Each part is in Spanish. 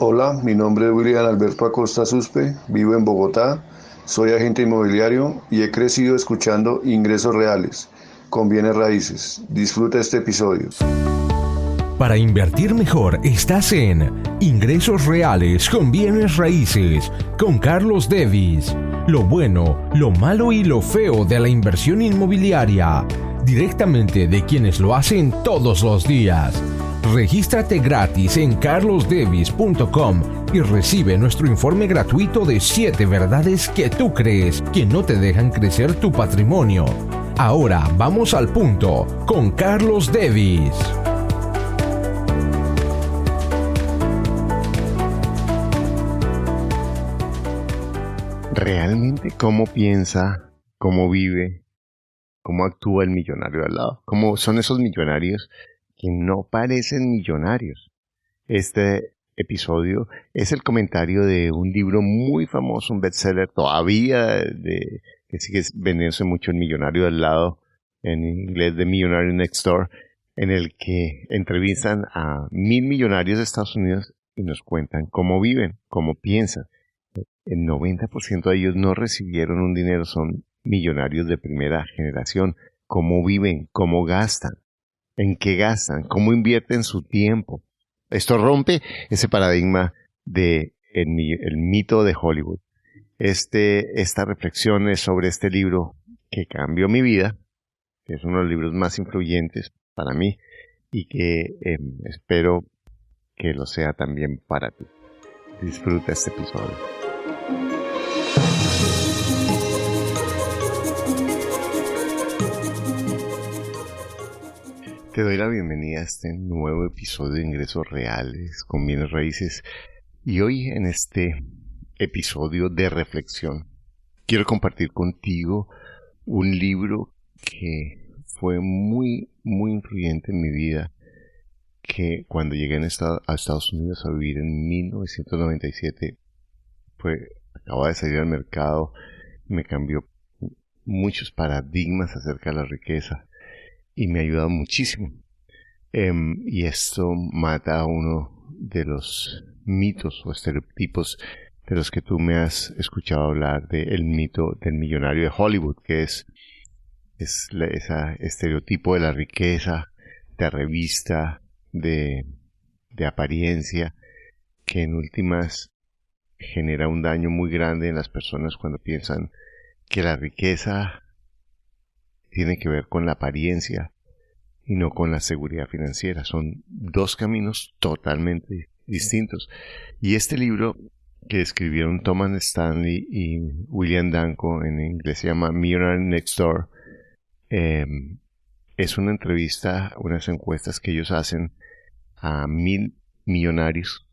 Hola, mi nombre es William Alberto Acosta Suspe, vivo en Bogotá, soy agente inmobiliario y he crecido escuchando Ingresos Reales con bienes raíces. Disfruta este episodio. Para invertir mejor estás en Ingresos Reales con Bienes Raíces con Carlos Davis. Lo bueno, lo malo y lo feo de la inversión inmobiliaria, directamente de quienes lo hacen todos los días. Regístrate gratis en carlosdavis.com y recibe nuestro informe gratuito de 7 verdades que tú crees que no te dejan crecer tu patrimonio. Ahora vamos al punto con Carlos Davis. ¿Realmente cómo piensa, cómo vive, cómo actúa el millonario al lado? ¿Cómo son esos millonarios que no parecen millonarios? Este episodio es el comentario de un libro muy famoso, un bestseller todavía, que sigue vendiéndose mucho, El millonario al lado, en inglés The Millionaire Next Door, en el que entrevistan a 1,000 millonarios de Estados Unidos y nos cuentan cómo viven, cómo piensan. El 90% de ellos no recibieron un dinero, son millonarios de primera generación. ¿Cómo viven? ¿Cómo gastan? ¿En qué gastan? ¿Cómo invierten su tiempo? Esto rompe ese paradigma de el mito de Hollywood. Esta reflexión es sobre este libro que cambió mi vida, que es uno de los libros más influyentes para mí y que espero que lo sea también para ti. Disfruta este episodio. Te doy la bienvenida a este nuevo episodio de Ingresos Reales con Bienes Raíces, y hoy en este episodio de reflexión quiero compartir contigo un libro que fue muy influyente en mi vida, que cuando llegué a Estados Unidos a vivir en 1997 acababa de salir al mercado, me cambió muchos paradigmas acerca de la riqueza y me ha ayudado muchísimo. Y esto mata a uno de los mitos o estereotipos de los que tú me has escuchado hablar, del mito del millonario de Hollywood, que es ese estereotipo de la riqueza, de revista, de apariencia, que en últimas genera un daño muy grande en las personas cuando piensan que la riqueza tiene que ver con la apariencia y no con la seguridad financiera. Son dos caminos totalmente distintos. Y este libro que escribieron Thomas Stanley y William Danko, en inglés se llama Millionaire Next Door, es una entrevista, unas encuestas que ellos hacen a 1,000 millonarios,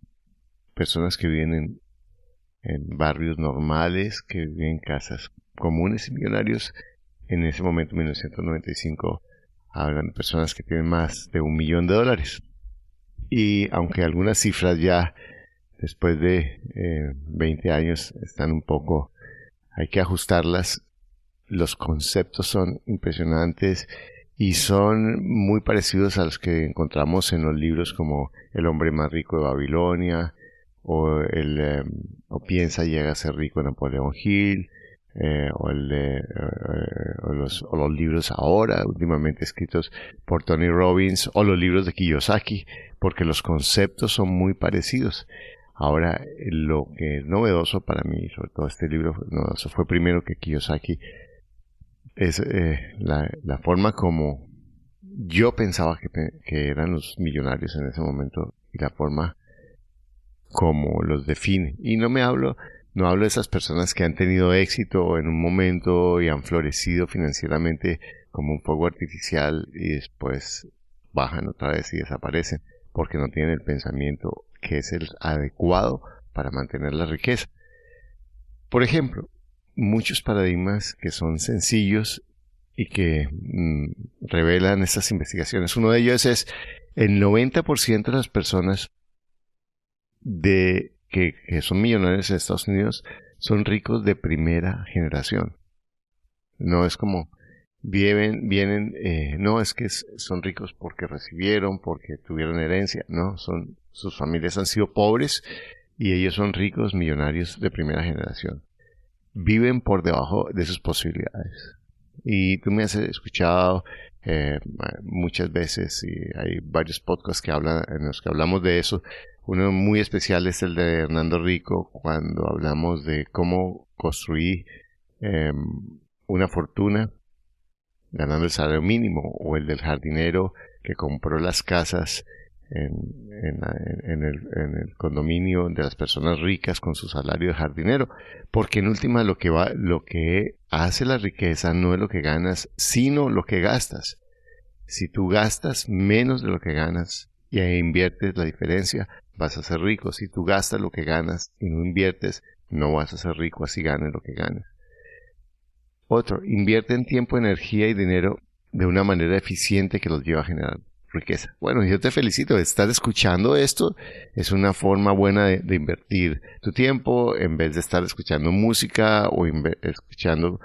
personas que viven en barrios normales, que viven en casas comunes, y millonarios. En ese momento, en 1995, hablan de personas que tienen más de $1,000,000. Y aunque algunas cifras ya después de 20 años están un poco, hay que ajustarlas, los conceptos son impresionantes y son muy parecidos a los que encontramos en los libros como El hombre más rico de Babilonia, o o Piensa y llega a ser rico de Napoleón Hill, o los libros ahora últimamente escritos por Tony Robbins, o los libros de Kiyosaki, porque los conceptos son muy parecidos. Ahora, lo que es novedoso para mí, sobre todo este libro novedoso, fue primero que Kiyosaki es la forma como yo pensaba que eran los millonarios en ese momento, y la forma como los define. Y no hablo de esas personas que han tenido éxito en un momento y han florecido financieramente como un fuego artificial y después bajan otra vez y desaparecen porque no tienen el pensamiento que es el adecuado para mantener la riqueza. Por ejemplo, muchos paradigmas que son sencillos y que revelan estas investigaciones. Uno de ellos es el 90% de las personas que son millonarios en Estados Unidos son ricos de primera generación. No es como vienen, no es que son ricos porque recibieron, porque tuvieron herencia, no, sus familias han sido pobres y ellos son ricos, millonarios de primera generación. Viven por debajo de sus posibilidades. Y tú me has escuchado muchas veces, y hay varios podcasts en los que hablamos de eso. Uno muy especial es el de Hernando Rico, cuando hablamos de cómo construir una fortuna ganando el salario mínimo, o el del jardinero que compró las casas en el condominio de las personas ricas con su salario de jardinero, porque en última lo que hace la riqueza no es lo que ganas, sino lo que gastas. Si tú gastas menos de lo que ganas y inviertes la diferencia, vas a ser rico. Si tú gastas lo que ganas y no inviertes, no vas a ser rico, así ganes lo que ganes. Otro, invierte en tiempo, energía y dinero de una manera eficiente que los lleva a generar riqueza. Bueno, yo te felicito. Estar escuchando esto es una forma buena de invertir tu tiempo, en vez de estar escuchando música o escuchando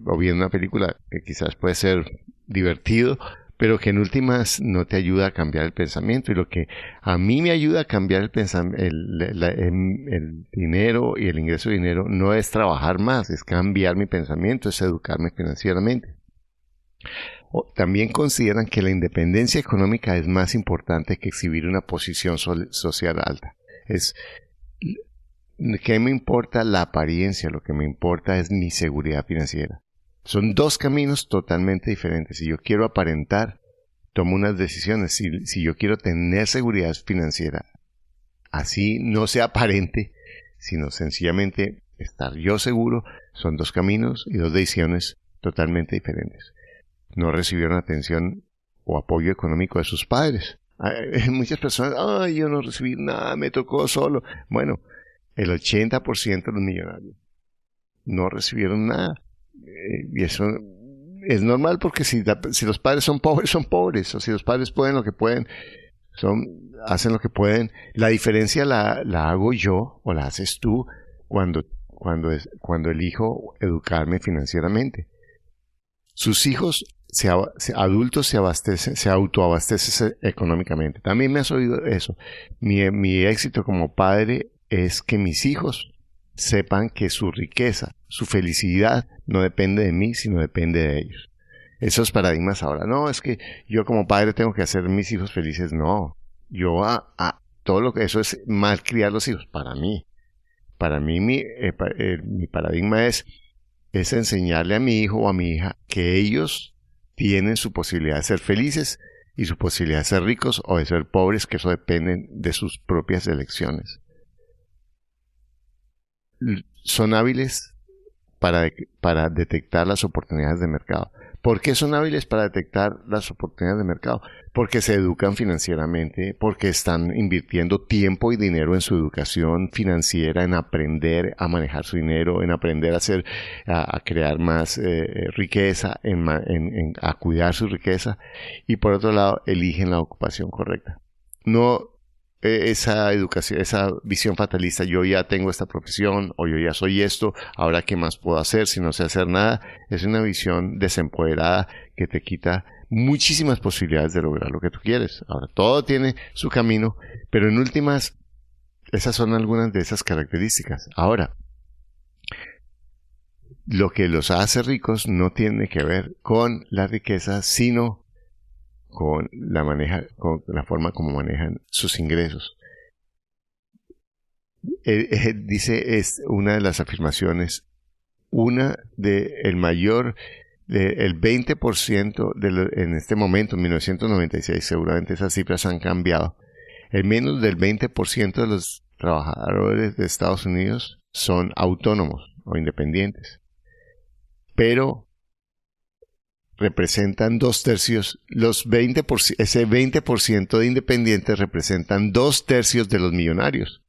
o viendo una película que quizás puede ser divertido, pero que en últimas no te ayuda a cambiar el pensamiento. Y lo que a mí me ayuda a cambiar el pensamiento, el dinero y el ingreso de dinero, no es trabajar más, es cambiar mi pensamiento, es educarme financieramente. También consideran que la independencia económica es más importante que exhibir una posición social alta. ¿Qué me importa la apariencia? Lo que me importa es mi seguridad financiera. Son dos caminos totalmente diferentes. Si yo quiero aparentar, tomo unas decisiones. Si yo quiero tener seguridad financiera, así no sea aparente, sino sencillamente estar yo seguro, son dos caminos y dos decisiones totalmente diferentes. No recibieron atención o apoyo económico de sus padres. Muchas personas, yo no recibí nada, me tocó solo. Bueno, el 80% de los millonarios no recibieron nada. Y eso es normal, porque si los padres son pobres, o si los padres pueden lo que pueden, hacen lo que pueden. La diferencia la hago yo, o la haces tú, cuando elijo educarme financieramente. Sus hijos adultos se autoabastecen económicamente. También me has oído eso. Mi éxito como padre es que mis hijos sepan que su riqueza, su felicidad no depende de mí, sino depende de ellos. Esos paradigmas ahora, no, es que yo como padre tengo que hacer a mis hijos felices. No, todo lo que eso es mal criar los hijos. Para mí mi paradigma es enseñarle a mi hijo o a mi hija que ellos tienen su posibilidad de ser felices y su posibilidad de ser ricos o de ser pobres, que eso depende de sus propias elecciones. Son hábiles para detectar las oportunidades de mercado. ¿Por qué son hábiles para detectar las oportunidades de mercado? Porque se educan financieramente, porque están invirtiendo tiempo y dinero en su educación financiera, en aprender a manejar su dinero, en aprender a crear más riqueza, a cuidar su riqueza, y por otro lado eligen la ocupación correcta. No esa educación, esa visión fatalista, yo ya tengo esta profesión, o yo ya soy esto, ahora qué más puedo hacer si no sé hacer nada. Es una visión desempoderada que te quita muchísimas posibilidades de lograr lo que tú quieres. Ahora, todo tiene su camino, pero en últimas, esas son algunas de esas características. Ahora, lo que los hace ricos no tiene que ver con la riqueza, sino con la forma como manejan sus ingresos. Dice, es una de las afirmaciones, el 20% en este momento, en 1996, seguramente esas cifras han cambiado. El menos del 20% de los trabajadores de Estados Unidos son autónomos o independientes, pero representan 2/3, ese 20% de independientes representan 2/3 de los millonarios.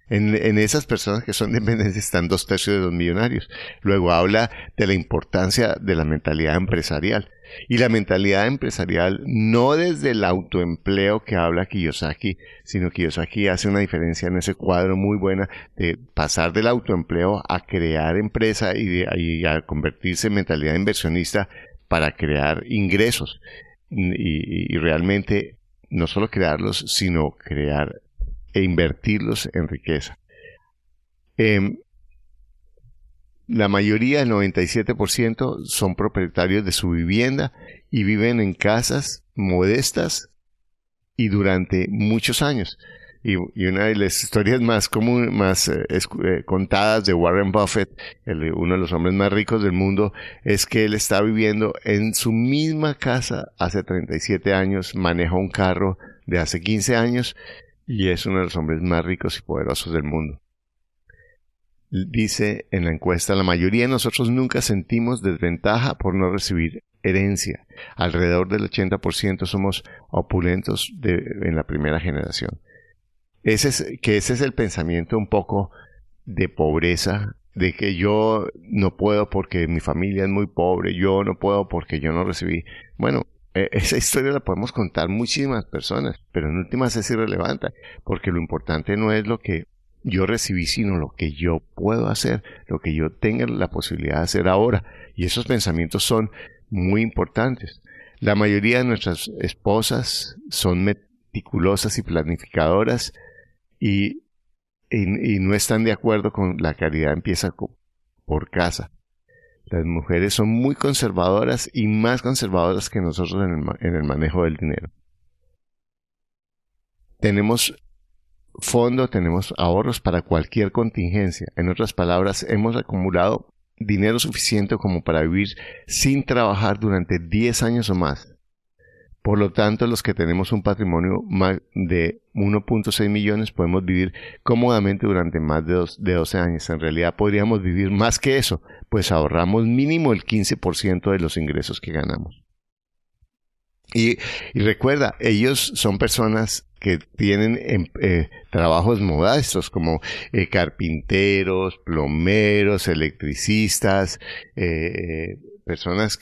En esas personas que son dependientes están 2/3 de los millonarios. Luego habla de la importancia de la mentalidad empresarial. Y la mentalidad empresarial no desde el autoempleo que habla Kiyosaki, sino Kiyosaki hace una diferencia en ese cuadro muy buena de pasar del autoempleo a crear empresa y a convertirse en mentalidad inversionista para crear ingresos y realmente no solo crearlos, sino crear e invertirlos en riqueza. La mayoría, el 97%, son propietarios de su vivienda y viven en casas modestas y durante muchos años. Y una de las historias más contadas de Warren Buffett, uno de los hombres más ricos del mundo, es que él está viviendo en su misma casa hace 37 años, maneja un carro de hace 15 años y es uno de los hombres más ricos y poderosos del mundo. Dice en la encuesta, la mayoría de nosotros nunca sentimos desventaja por no recibir herencia. Alrededor del 80% somos opulentos en la primera generación. Ese es el pensamiento un poco de pobreza, de que yo no puedo porque mi familia es muy pobre, yo no puedo porque yo no recibí. Bueno, esa historia la podemos contar muchísimas personas, pero en últimas es irrelevante, porque lo importante no es lo que yo recibí, sino lo que yo puedo hacer, lo que yo tenga la posibilidad de hacer ahora. Y esos pensamientos son muy importantes. La mayoría de nuestras esposas son meticulosas y planificadoras y no están de acuerdo con la caridad empieza por casa. Las mujeres son muy conservadoras y más conservadoras que nosotros en el manejo del dinero. Tenemos fondo, tenemos ahorros para cualquier contingencia. En otras palabras, hemos acumulado dinero suficiente como para vivir sin trabajar durante 10 años o más. Por lo tanto, los que tenemos un patrimonio de 1.6 millones podemos vivir cómodamente durante más de 12 años. En realidad podríamos vivir más que eso, pues ahorramos mínimo el 15% de los ingresos que ganamos. Y recuerda, ellos son personas que tienen trabajos modestos como carpinteros, plomeros, electricistas, personas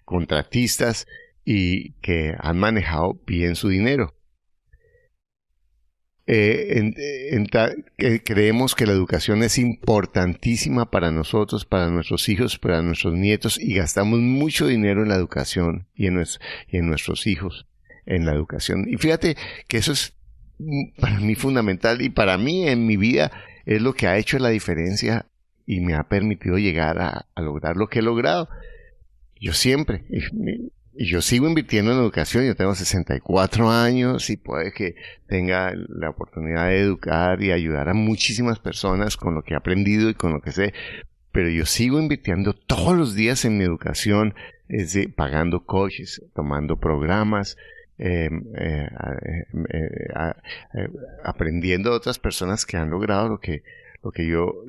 contratistas y que han manejado bien su dinero. Creemos que la educación es importantísima para nosotros, para nuestros hijos, para nuestros nietos, y gastamos mucho dinero en la educación y en nuestros hijos en la educación. Y fíjate que eso es para mí fundamental, y para mí en mi vida es lo que ha hecho la diferencia y me ha permitido llegar a lograr lo que he logrado. Yo siempre... Y yo sigo invirtiendo en educación. Yo tengo 64 años y puede que tenga la oportunidad de educar y ayudar a muchísimas personas con lo que he aprendido y con lo que sé. Pero yo sigo invirtiendo todos los días en mi educación, pagando coaches, tomando programas, aprendiendo de otras personas que han logrado lo que yo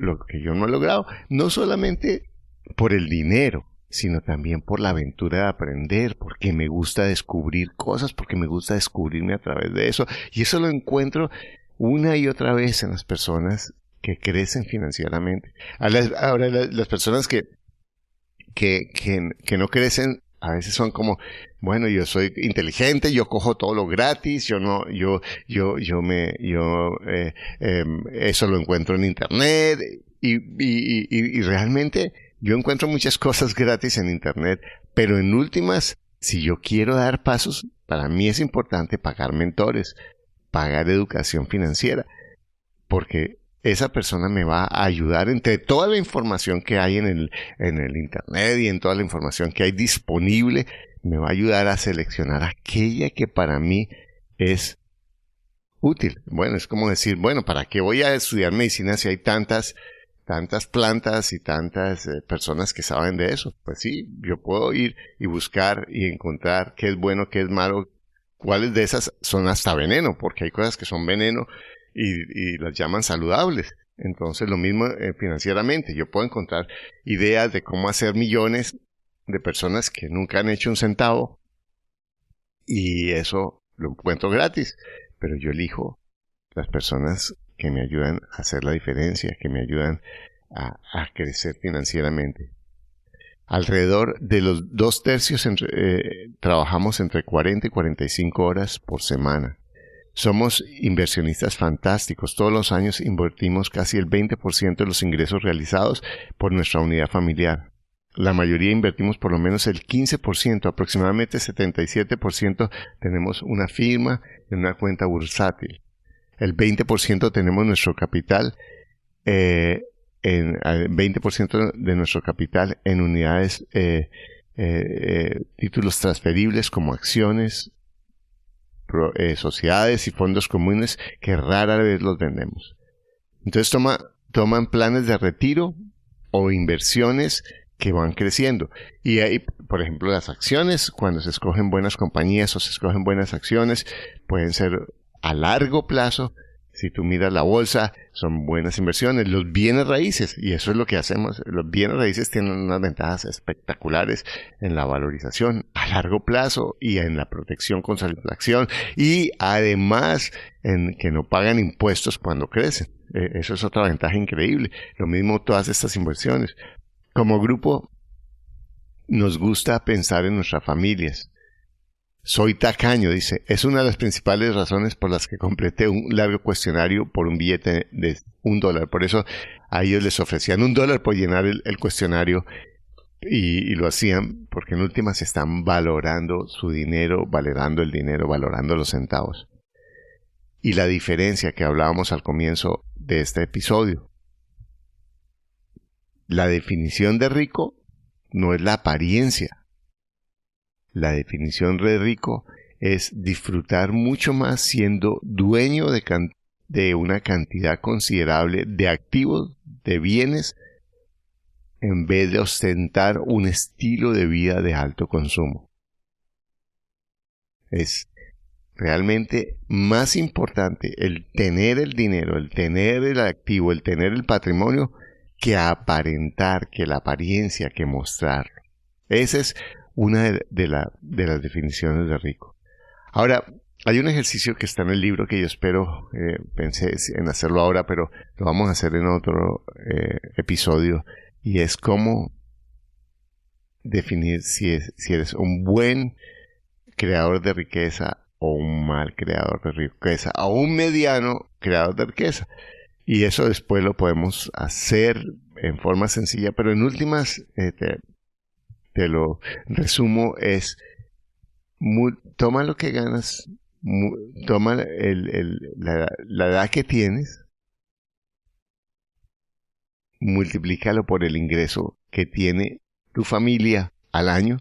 no he logrado. No solamente por el dinero, sino también por la aventura de aprender, porque me gusta descubrir cosas, porque me gusta descubrirme a través de eso. Y eso lo encuentro una y otra vez en las personas que crecen financieramente. Ahora las personas que no crecen, a veces son como, bueno, yo soy inteligente, yo cojo todo lo gratis, eso lo encuentro en internet, y realmente yo encuentro muchas cosas gratis en internet, pero en últimas, si yo quiero dar pasos, para mí es importante pagar mentores, pagar educación financiera, porque esa persona me va a ayudar entre toda la información que hay en el internet y en toda la información que hay disponible, me va a ayudar a seleccionar aquella que para mí es útil. Bueno, es como decir, bueno, ¿para qué voy a estudiar medicina si hay tantas plantas y tantas personas que saben de eso? Pues sí, yo puedo ir y buscar y encontrar qué es bueno, qué es malo, cuáles de esas son hasta veneno, porque hay cosas que son veneno y las llaman saludables. Entonces lo mismo financieramente, yo puedo encontrar ideas de cómo hacer millones de personas que nunca han hecho un centavo y eso lo encuentro gratis, pero yo elijo las personas que me ayudan a hacer la diferencia, que me ayudan a crecer financieramente. Alrededor de los 2/3 trabajamos entre 40 y 45 horas por semana. Somos inversionistas fantásticos. Todos los años invertimos casi el 20% de los ingresos realizados por nuestra unidad familiar. La mayoría invertimos por lo menos el 15%, aproximadamente 77% tenemos una firma en una cuenta bursátil. el 20% tenemos nuestro capital, el 20% de nuestro capital en unidades, títulos transferibles como acciones, sociedades y fondos comunes que rara vez los vendemos. Entonces toman planes de retiro o inversiones que van creciendo. Y ahí, por ejemplo, las acciones, cuando se escogen buenas compañías o se escogen buenas acciones, pueden ser a largo plazo. Si tú miras la bolsa, son buenas inversiones. Los bienes raíces, y eso es lo que hacemos, los bienes raíces tienen unas ventajas espectaculares en la valorización a largo plazo y en la protección contra la inflación, y además en que no pagan impuestos cuando crecen. Eso es otra ventaja increíble. Lo mismo todas estas inversiones. Como grupo, nos gusta pensar en nuestras familias. Soy tacaño, dice. Es una de las principales razones por las que completé un largo cuestionario por un billete de $1. Por eso a ellos les ofrecían $1 por llenar el cuestionario y lo hacían porque en últimas están valorando su dinero, valorando el dinero, valorando los centavos. Y la diferencia que hablábamos al comienzo de este episodio. La definición de rico no es la apariencia. La definición de rico es disfrutar mucho más siendo dueño de una cantidad considerable de activos, de bienes, en vez de ostentar un estilo de vida de alto consumo. Es realmente más importante el tener el dinero, el tener el activo, el tener el patrimonio, que aparentar, que la apariencia, que mostrarlo. Esa es una de las definiciones de rico. Ahora, hay un ejercicio que está en el libro que yo espero, pensé en hacerlo ahora, pero lo vamos a hacer en otro episodio, y es cómo definir si eres un buen creador de riqueza o un mal creador de riqueza, o un mediano creador de riqueza. Y eso después lo podemos hacer en forma sencilla, pero en últimas, te lo resumo, es toma lo que ganas, toma la edad que tienes, multiplícalo por el ingreso que tiene tu familia al año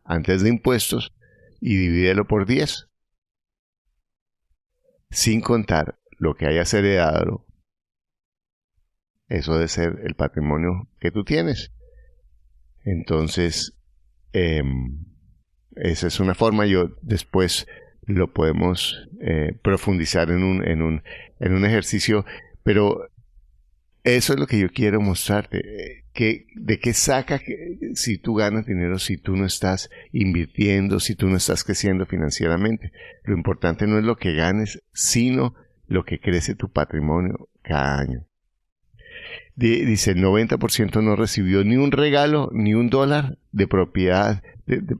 antes de impuestos y divídelo por 10, sin contar lo que hayas heredado. Eso debe ser el patrimonio que tú tienes. Entonces, esa es una forma. Yo después lo podemos profundizar en un ejercicio, pero eso es lo que yo quiero mostrarte. ¿De qué saca si tú ganas dinero, si tú no estás invirtiendo, si tú no estás creciendo financieramente? Lo importante no es lo que ganes, sino lo que crece tu patrimonio cada año. Dice, el 90% no recibió ni un regalo, ni $1 de propiedad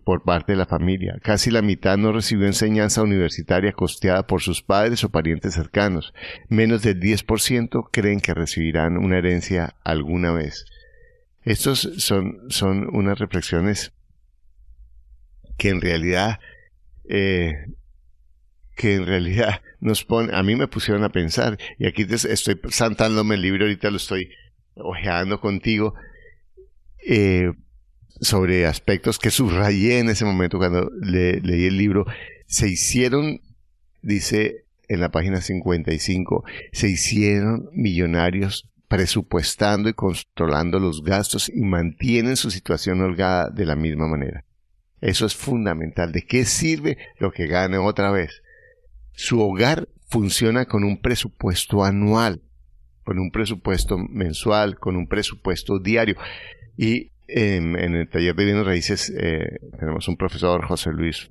por parte de la familia. Casi la mitad no recibió enseñanza universitaria costeada por sus padres o parientes cercanos. Menos del 10% creen que recibirán una herencia alguna vez. Estos son unas reflexiones que en realidad nos ponen, a mí me pusieron a pensar, y aquí estoy saltándome el libro, ahorita lo estoy ojeando contigo, sobre aspectos que subrayé en ese momento cuando leí el libro. Se hicieron, dice en la página 55, se hicieron millonarios presupuestando y controlando los gastos y mantienen su situación holgada de la misma manera. Eso es fundamental. ¿De qué sirve lo que gane otra vez? Su hogar funciona con un presupuesto anual, con un presupuesto mensual, con un presupuesto diario. Y en el taller de bienes raíces tenemos un profesor, José Luis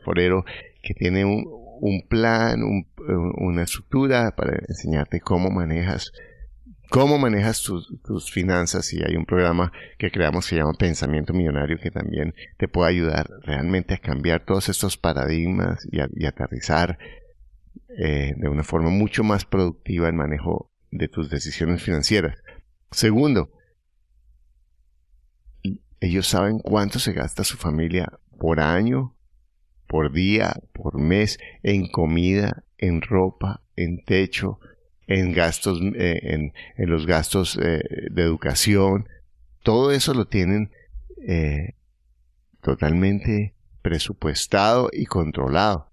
Forero, que tiene un plan, una estructura para enseñarte cómo manejas tus finanzas, y hay un programa que creamos que se llama Pensamiento Millonario, que también te puede ayudar realmente a cambiar todos estos paradigmas y aterrizar de una forma mucho más productiva el manejo de tus decisiones financieras. Segundo, ellos saben cuánto se gasta su familia por año, por día, por mes, en comida, en ropa, en techo, en gastos, en los gastos de educación. Todo eso lo tienen totalmente presupuestado y controlado.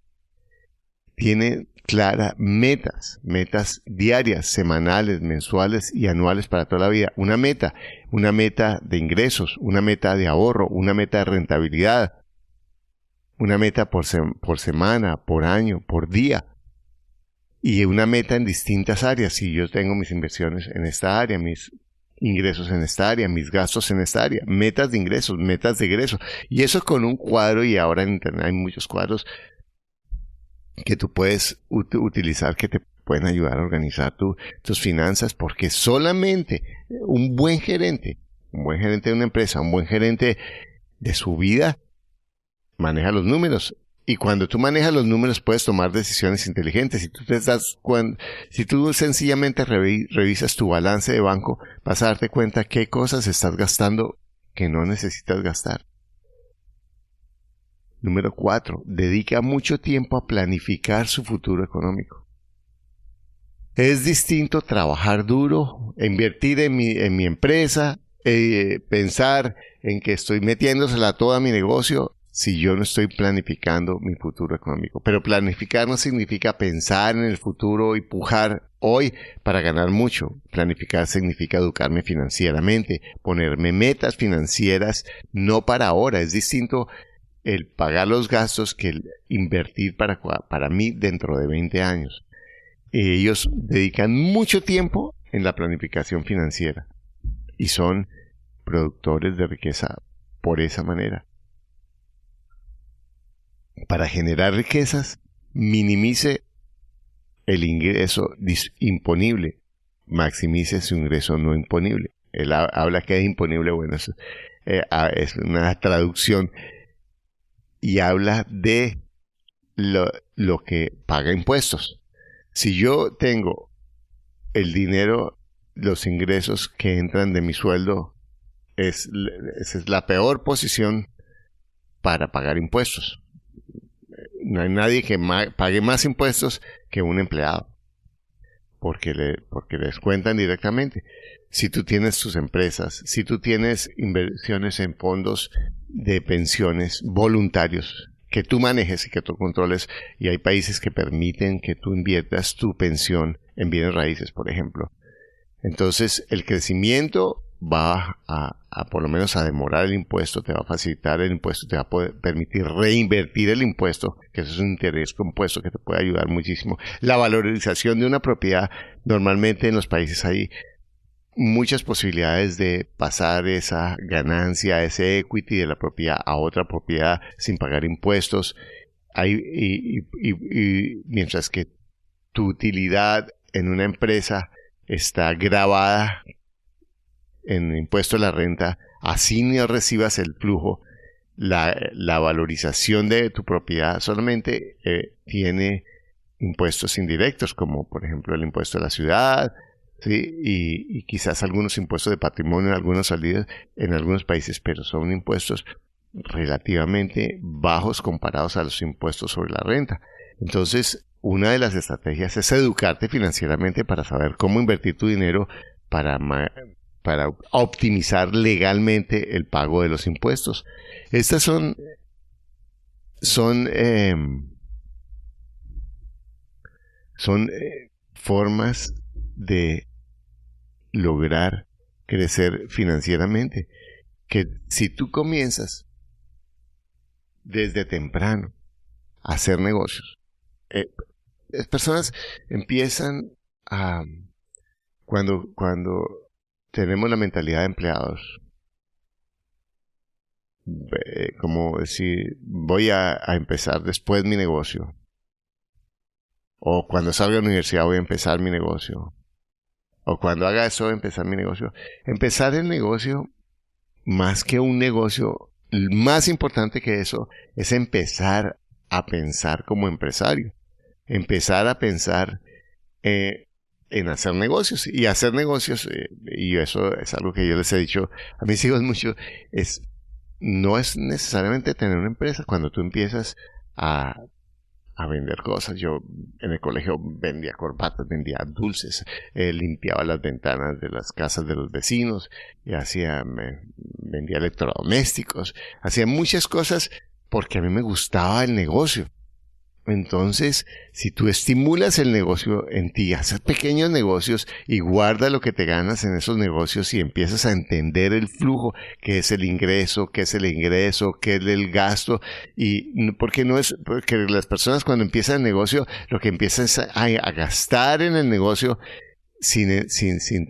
Tiene claras metas diarias, semanales, mensuales y anuales para toda la vida. Una meta de ingresos, una meta de ahorro, una meta de rentabilidad, una meta por semana, por año, por día, y una meta en distintas áreas. Si yo tengo mis inversiones en esta área, mis ingresos en esta área, mis gastos en esta área, metas de ingresos, metas de egresos, y eso con un cuadro. Y ahora en internet hay muchos cuadros que tú puedes utilizar, que te pueden ayudar a organizar tus finanzas, porque solamente un buen gerente de una empresa, un buen gerente de su vida, maneja los números. Y cuando tú manejas los números puedes tomar decisiones inteligentes. Si tú sencillamente revisas tu balance de banco, vas a darte cuenta qué cosas estás gastando que no necesitas gastar. Número 4. Dedica mucho tiempo a planificar su futuro económico. Es distinto trabajar duro, invertir en mi empresa, pensar en que estoy metiéndosela toda a mi negocio, si yo no estoy planificando mi futuro económico. Pero planificar no significa pensar en el futuro y pujar hoy para ganar mucho. Planificar significa educarme financieramente, ponerme metas financieras, no para ahora. Es distinto el pagar los gastos que el invertir para mí dentro de 20 años. Ellos dedican mucho tiempo en la planificación financiera y son productores de riqueza por esa manera. Para generar riquezas, minimice el ingreso imponible, maximice su ingreso no imponible. Él habla que es imponible, bueno, es una traducción, y habla de lo que paga impuestos. Si yo tengo el dinero, los ingresos que entran de mi sueldo, esa es la peor posición para pagar impuestos. No hay nadie que pague más impuestos que un empleado, porque les cuentan directamente. Si tú tienes tus empresas, si tú tienes inversiones en fondos de pensiones voluntarios que tú manejes y que tú controles, y hay países que permiten que tú inviertas tu pensión en bienes raíces, por ejemplo. Entonces, el crecimiento va a por lo menos a demorar el impuesto, te va a facilitar el impuesto, te va a poder permitir reinvertir el impuesto, que eso es un interés compuesto que te puede ayudar muchísimo. La valorización de una propiedad, normalmente en los países hay muchas posibilidades de pasar esa ganancia, ese equity de la propiedad a otra propiedad sin pagar impuestos. Mientras que tu utilidad en una empresa está grabada en el impuesto a la renta, así no recibas el flujo, la valorización de tu propiedad solamente tiene impuestos indirectos, como por ejemplo el impuesto a la ciudad, ¿sí? y quizás algunos impuestos de patrimonio en algunas salidas en algunos países, pero son impuestos relativamente bajos comparados a los impuestos sobre la renta. Entonces, una de las estrategias es educarte financieramente para saber cómo invertir tu dinero para optimizar legalmente el pago de los impuestos. Estas son formas de lograr crecer financieramente, que si tú comienzas desde temprano a hacer negocios, las personas empiezan cuando tenemos la mentalidad de empleados, como decir, voy a empezar después mi negocio, o cuando salga de la universidad voy a empezar mi negocio, o cuando haga eso voy a empezar mi negocio. Empezar el negocio, más que un negocio, más importante que eso es empezar a pensar como empresario, empezar a pensar en hacer negocios. Y hacer negocios, y eso es algo que yo les he dicho a mis hijos mucho, no es necesariamente tener una empresa. Cuando tú empiezas a a vender cosas. Yo en el colegio vendía corbatas, vendía dulces, limpiaba las ventanas de las casas de los vecinos, y vendía electrodomésticos, hacía muchas cosas porque a mí me gustaba el negocio. Entonces, si tú estimulas el negocio en ti, haces pequeños negocios y guarda lo que te ganas en esos negocios y empiezas a entender el flujo, qué es el ingreso, qué es el gasto, y porque las personas cuando empiezan el negocio, lo que empiezan es a gastar en el negocio sin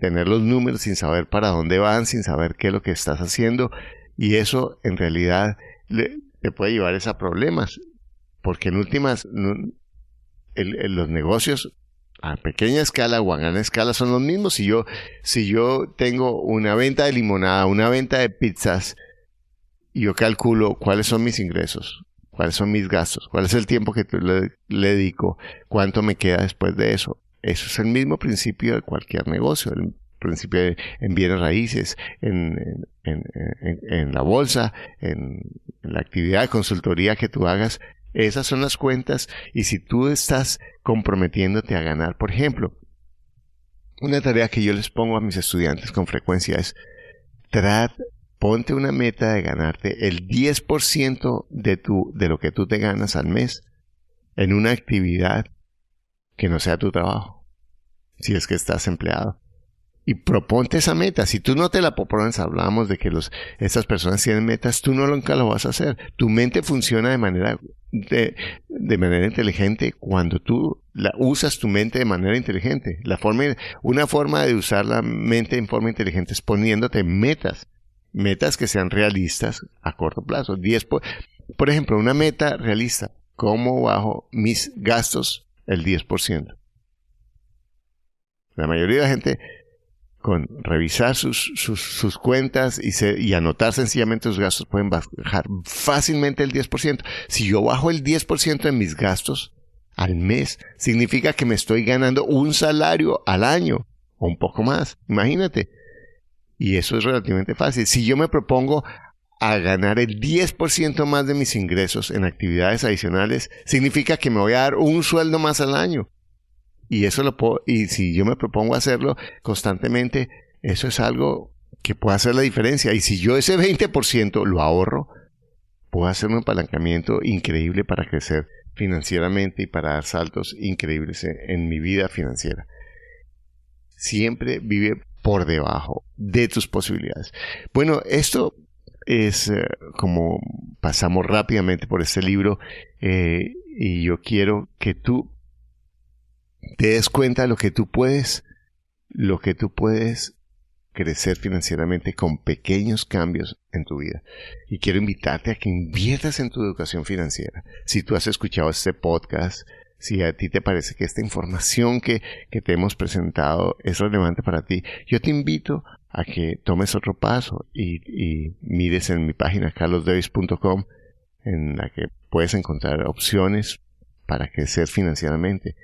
tener los números, sin saber para dónde van, sin saber qué es lo que estás haciendo, y eso en realidad te puede llevar a problemas. Porque en últimas, los negocios a pequeña escala o a gran escala son los mismos. Si yo tengo una venta de limonada, una venta de pizzas, y yo calculo cuáles son mis ingresos, cuáles son mis gastos, cuál es el tiempo que le dedico, cuánto me queda después de eso. Eso es el mismo principio de cualquier negocio, el principio en bienes raíces, en la bolsa, en la actividad de consultoría que tú hagas. Esas son las cuentas, y si tú estás comprometiéndote a ganar, por ejemplo, una tarea que yo les pongo a mis estudiantes con frecuencia es ponte una meta de ganarte el 10% de lo que tú te ganas al mes en una actividad que no sea tu trabajo, si es que estás empleado. Y proponte esa meta. Si tú no te la propones, hablamos de que estas personas tienen metas, tú nunca lo vas a hacer. Tu mente funciona de manera inteligente cuando tú usas tu mente de manera inteligente. Una forma de usar la mente en forma inteligente es poniéndote metas que sean realistas a corto plazo. Por ejemplo, una meta realista: ¿cómo bajo mis gastos el 10%? La mayoría de la gente, con revisar sus cuentas y anotar sencillamente sus gastos, pueden bajar fácilmente el 10%. Si yo bajo el 10% de mis gastos al mes, significa que me estoy ganando un salario al año o un poco más. Imagínate. Y eso es relativamente fácil. Si yo me propongo a ganar el 10% más de mis ingresos en actividades adicionales, significa que me voy a dar un sueldo más al año. Y y si yo me propongo hacerlo constantemente, eso es algo que puede hacer la diferencia. Y si yo ese 20% lo ahorro, puedo hacer un apalancamiento increíble para crecer financieramente y para dar saltos increíbles en mi vida financiera. Siempre vive por debajo de tus posibilidades. Bueno, esto es como pasamos rápidamente por este libro, y yo quiero que tú te des cuenta de lo que tú puedes crecer financieramente con pequeños cambios en tu vida. Y quiero invitarte a que inviertas en tu educación financiera. Si tú has escuchado este podcast, si a ti te parece que esta información que te hemos presentado es relevante para ti, yo te invito a que tomes otro paso y mires en mi página carlosdevis.com, en la que puedes encontrar opciones para crecer financieramente.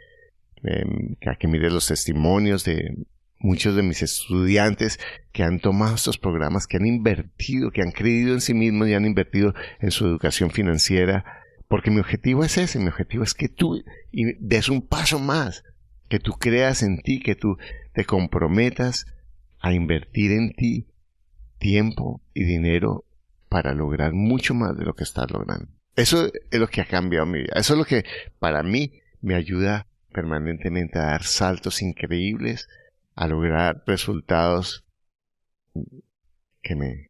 A que mires los testimonios de muchos de mis estudiantes que han tomado estos programas, que han invertido, que han creído en sí mismos y han invertido en su educación financiera, porque mi objetivo es ese. Mi objetivo es que tú des un paso más, que tú creas en ti, que tú te comprometas a invertir en ti tiempo y dinero para lograr mucho más de lo que estás logrando. Eso es lo que ha cambiado mi vida. Eso es lo que para mí me ayuda permanentemente a dar saltos increíbles, a lograr resultados de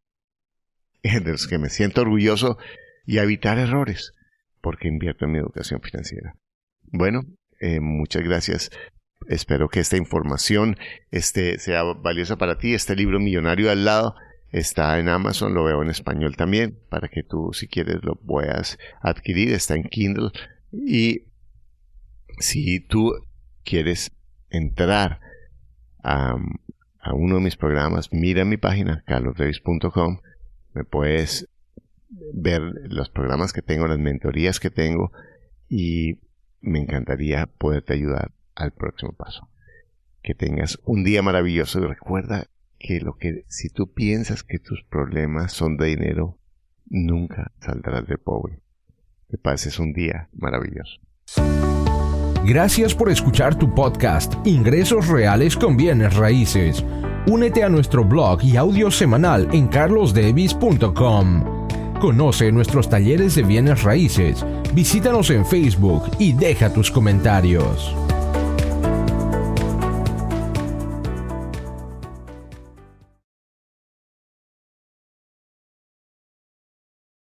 los que me siento orgulloso, y a evitar errores, porque invierto en mi educación financiera. Bueno, muchas gracias. Espero que esta información sea valiosa para ti. Este libro, Millonario al Lado, está en Amazon, lo veo en español también, para que tú, si quieres, lo puedas adquirir. Está en Kindle. Y si tú quieres entrar a uno de mis programas, mira mi página, carlosdevis.com. Me puedes ver los programas que tengo, las mentorías que tengo, y me encantaría poderte ayudar al próximo paso. Que tengas un día maravilloso, y recuerda que si tú piensas que tus problemas son de dinero, nunca saldrás de pobre. Que pases un día maravilloso. Gracias por escuchar tu podcast Ingresos Reales con Bienes Raíces. Únete a nuestro blog y audio semanal en carlosdevis.com. Conoce nuestros talleres de bienes raíces, visítanos en Facebook y deja tus comentarios.